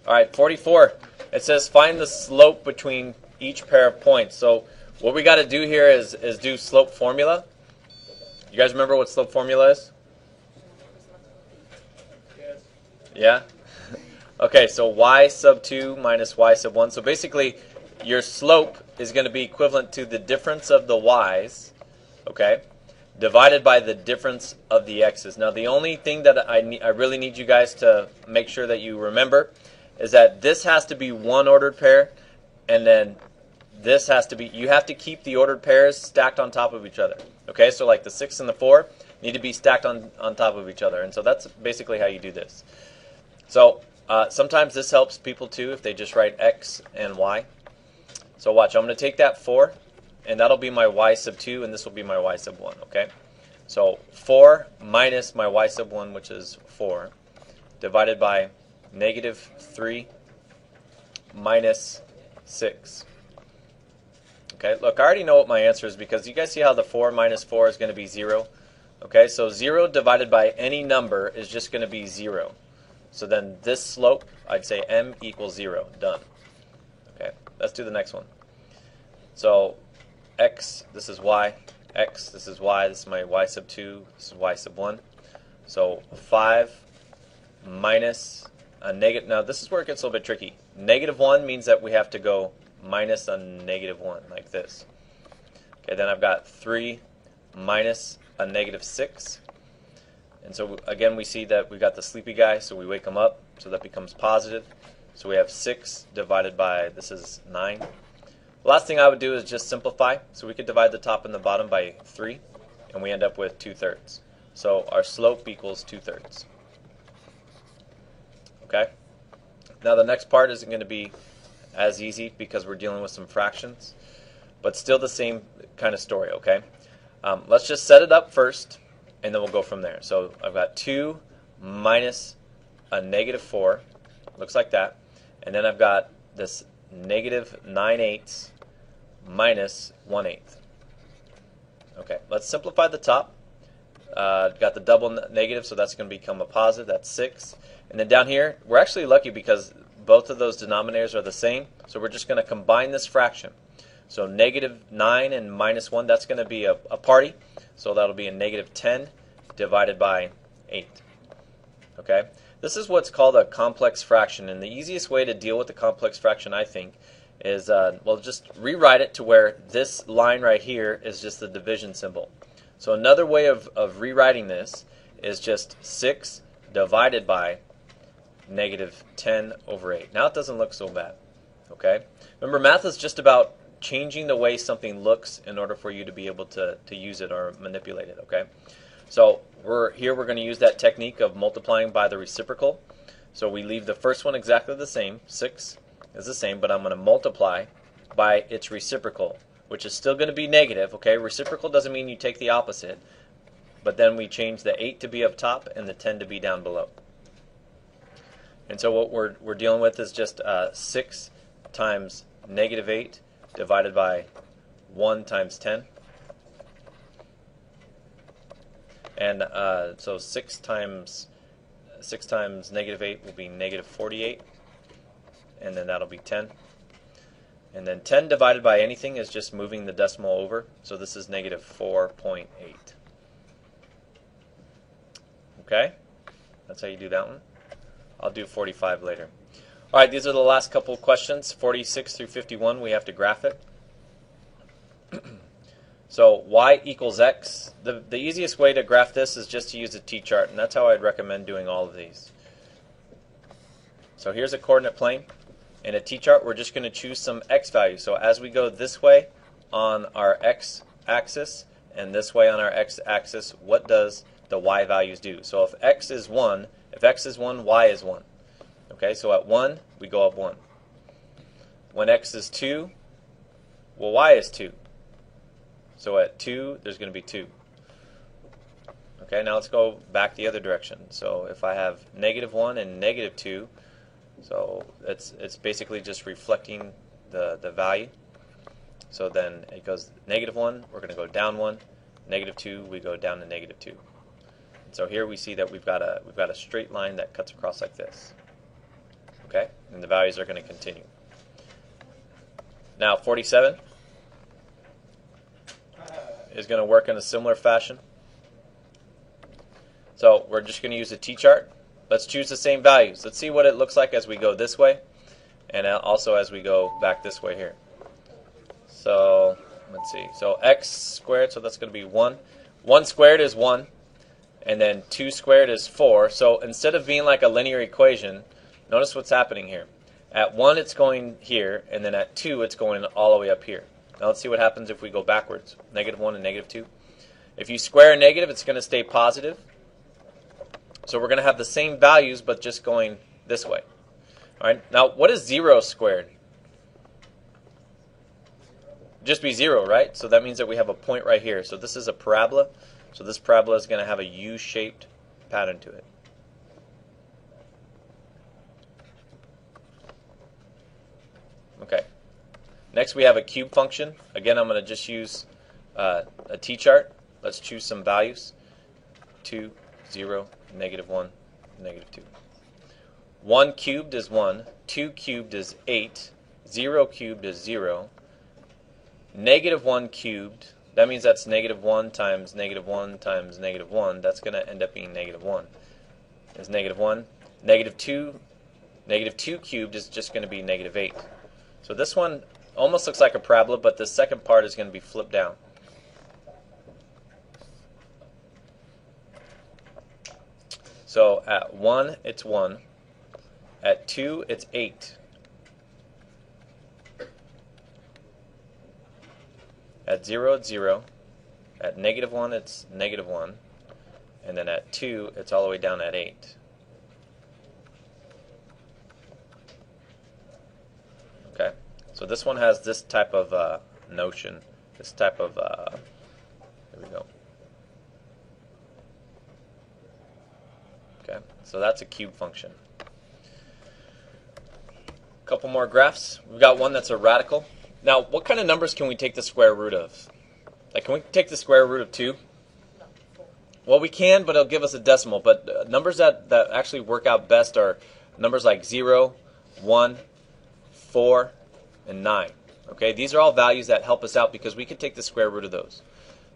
All right, 44. It says find the slope between each pair of points. So what we got to do here is do slope formula. You guys remember what slope formula is? Yes. Yeah? Okay, so y sub 2 minus y sub 1. So basically, your slope is going to be equivalent to the difference of the y's, okay, divided by the difference of the x's. Now, the only thing that I really need you guys to make sure that you remember is that this has to be one ordered pair, and then this has to be, you have to keep the ordered pairs stacked on top of each other. Okay, so like the 6 and the 4 need to be stacked on top of each other. And so that's basically how you do this. So sometimes this helps people too if they just write x and y. So watch, I'm going to take that 4, and that'll be my y sub 2, and this will be my y sub 1, okay? So 4 minus my y sub 1, which is 4, divided by negative 3 minus 6. Okay, look, I already know what my answer is because you guys see how the 4 minus 4 is going to be 0? Okay, so 0 divided by any number is just going to be 0. So then this slope, I'd say m equals 0. Done. Okay, let's do the next one. So x, this is y. X, this is y. This is my y sub 2. This is y sub 1. So 5 minus a negative. Now this is where it gets a little bit tricky. Negative 1 means that we have to go minus a negative 1, like this. Okay, then I've got 3 minus a negative 6. And so again, we see that we've got the sleepy guy, so we wake him up, so that becomes positive. So we have 6 divided by, this is 9. The last thing I would do is just simplify. So we could divide the top and the bottom by 3, and we end up with 2/3. So our slope equals 2/3. Okay? Now the next part isn't going to be as easy because we're dealing with some fractions, but still the same kind of story, okay? Let's just set it up first, and then we'll go from there. So I've got 2 minus a negative 4, looks like that, and then I've got this negative 9/8 minus 1/8. Okay, let's simplify the top. Got the double negative, so that's going to become a positive. That's 6. And then down here, we're actually lucky because both of those denominators are the same, so we're just going to combine this fraction. So negative 9 and minus 1, that's going to be a party. So that'll be a negative 10 divided by 8. Okay? This is what's called a complex fraction, and the easiest way to deal with the complex fraction, I think, is, well, just rewrite it to where this line right here is just the division symbol. So another way of rewriting this is just 6 divided by negative 10 over 8. Now it doesn't look so bad. Okay? Remember, math is just about changing the way something looks in order for you to be able to use it or manipulate it. Okay? So we're going to use that technique of multiplying by the reciprocal. So we leave the first one exactly the same. 6 is the same, but I'm going to multiply by its reciprocal, which is still going to be negative. Okay? Reciprocal doesn't mean you take the opposite, but then we change the 8 to be up top and the 10 to be down below. And so what we're dealing with is just 6 times negative 8 divided by 1 times 10. And so 6 times negative 8 will be negative 48. And then that'll be 10. And then 10 divided by anything is just moving the decimal over. So this is negative 4.8. Okay? That's how you do that one. I'll do 45 later. All right, these are the last couple of questions. 46 through 51, we have to graph it. So y equals x. The easiest way to graph this is just to use a t-chart, and that's how I'd recommend doing all of these. So here's a coordinate plane. In a t-chart, we're just going to choose some x values. So as we go this way on our x-axis and this way on our x-axis, what does the y values do? So if x is 1, y is 1. Okay, so at 1, we go up 1. When x is 2, well, y is 2. So at 2, there's going to be 2. Okay, now let's go back the other direction. So if I have negative 1 and negative 2, so it's basically just reflecting the value. So then it goes negative 1, we're going to go down 1. Negative 2, we go down to negative 2. So here we see that we've got a straight line that cuts across like this. Okay, and the values are going to continue. Now 47 is going to work in a similar fashion. So we're just going to use a t-chart. Let's choose the same values. Let's see what it looks like as we go this way, and also as we go back this way here. So let's see. So x squared, so that's going to be 1. 1 squared is 1, and then 2 squared is 4. So instead of being like a linear equation, notice what's happening here. At 1 it's going here, and then at 2 it's going all the way up here. Now let's see what happens if we go backwards. -1 and -2. If you square a negative, it's going to stay positive. So we're going to have the same values, but just going this way. All right. Now, what is 0 squared? Just be 0, right? So that means that we have a point right here. So this is a parabola. So this parabola is going to have a U-shaped pattern to it. Okay. Next, we have a cube function. Again, I'm going to just use a t-chart. Let's choose some values. 2, 0, -1, -2. 1 cubed is 1. 2 cubed is 8. 0 cubed is 0. -1 cubed, that means that's -1 times -1 times -1. That's going to end up being -1. Is -1. -2 cubed is just going to be -8. So this one almost looks like a parabola, but the second part is going to be flipped down. So at 1, it's 1. At 2, it's 8. At 0, it's 0. At -1, it's -1. And then at 2, it's all the way down at 8. Okay? So this one has this type of notion, this type of, here we go. Okay, so that's a cube function. A couple more graphs. We've got one that's a radical. Now, what kind of numbers can we take the square root of? Like, can we take the square root of 2? Well, we can, but it'll give us a decimal. But numbers that actually work out best are numbers like 0, 1, 4, and 9. Okay, these are all values that help us out because we can take the square root of those.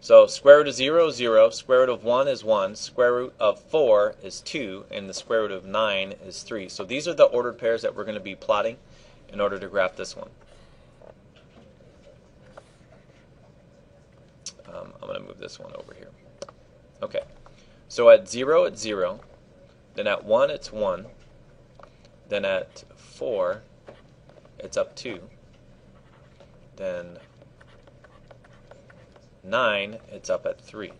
So square root of 0 is 0, square root of 1 is 1, square root of 4 is 2, and the square root of 9 is 3. So these are the ordered pairs that we're going to be plotting in order to graph this one. I'm going to move this one over here. Okay, so at 0 it's 0, then at 1 it's 1, then at 4 it's up 2, then 9 it's up at 3.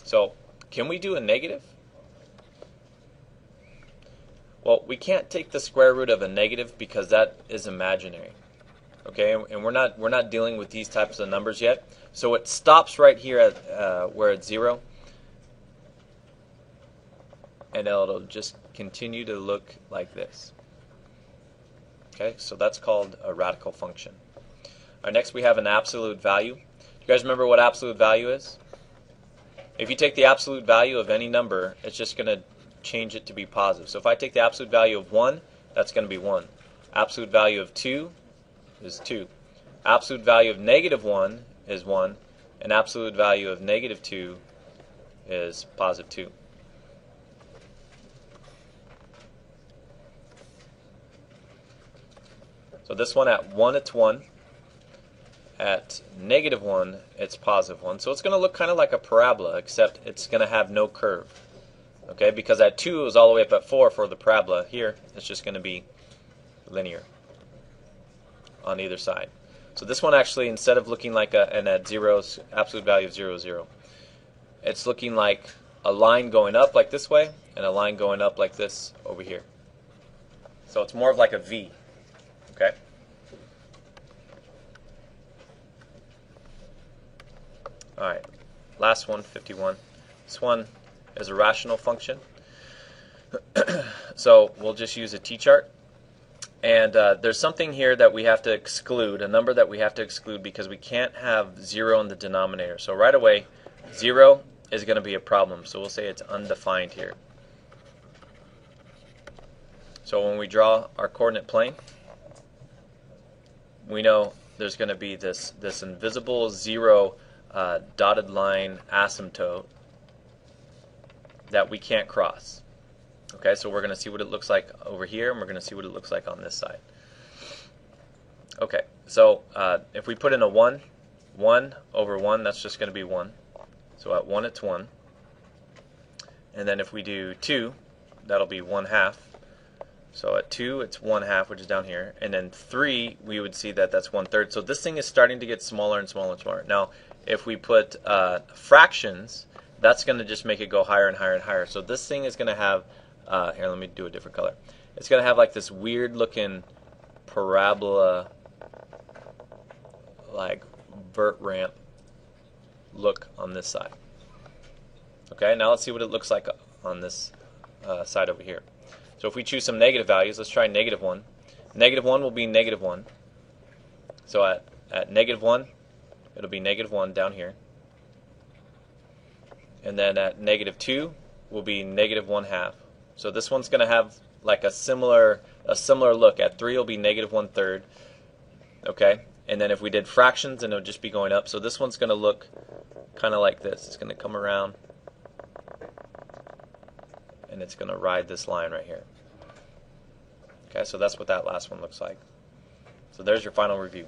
So can we do a negative? Well, we can't take the square root of a negative because that is imaginary. Okay, and we're not dealing with these types of numbers yet. So it stops right here at where it's 0, and it'll just continue to look like this. Okay, so that's called a radical function. All right, next we have an absolute value. Do you guys remember what absolute value is? If you take the absolute value of any number, it's just going to change it to be positive. So if I take the absolute value of 1, that's going to be 1. Absolute value of 2 is 2. Absolute value of -1 is 1. And absolute value of -2 is positive 2. So this one at 1 it's 1. At -1 it's positive 1. So it's going to look kind of like a parabola, except it's going to have no curve. Okay, because at 2 it was all the way up at 4 for the parabola. Here it's just going to be linear on either side. So this one actually, instead of looking like and at 0's absolute value of 0, 0, it's looking like a line going up like this way and a line going up like this over here. So it's more of like a V. Okay? Alright, last one, 51. This one is a rational function. So we'll just use a t-chart. And there's something here that we have to exclude, a number that we have to exclude because we can't have 0 in the denominator. So right away, 0 is going to be a problem. So we'll say it's undefined here. So when we draw our coordinate plane, we know there's going to be this invisible zero dotted line asymptote that we can't cross. Okay, so we're going to see what it looks like over here, and we're going to see what it looks like on this side. Okay, so if we put in a 1, 1 over 1, that's just going to be 1. So at 1, it's 1. And then if we do 2, that'll be 1/2. So at 2, it's 1/2, which is down here. And then 3, we would see that that's 1/3. So this thing is starting to get smaller and smaller and smaller. Now, if we put fractions, that's going to just make it go higher and higher and higher. So this thing is going to have, here, let me do a different color. It's going to have like this weird looking parabola, like vert ramp look on this side. Okay, now let's see what it looks like on this side over here. So if we choose some negative values, let's try -1. -1 will be -1. So at -1, it'll be -1 down here. And then at -2 will be -1/2. So this one's going to have like a similar look. At 3, it'll be -1/3. Okay, and then if we did fractions, then it'll just be going up. So this one's going to look kind of like this. It's going to come around, and it's going to ride this line right here. Okay, so that's what that last one looks like. So there's your final review.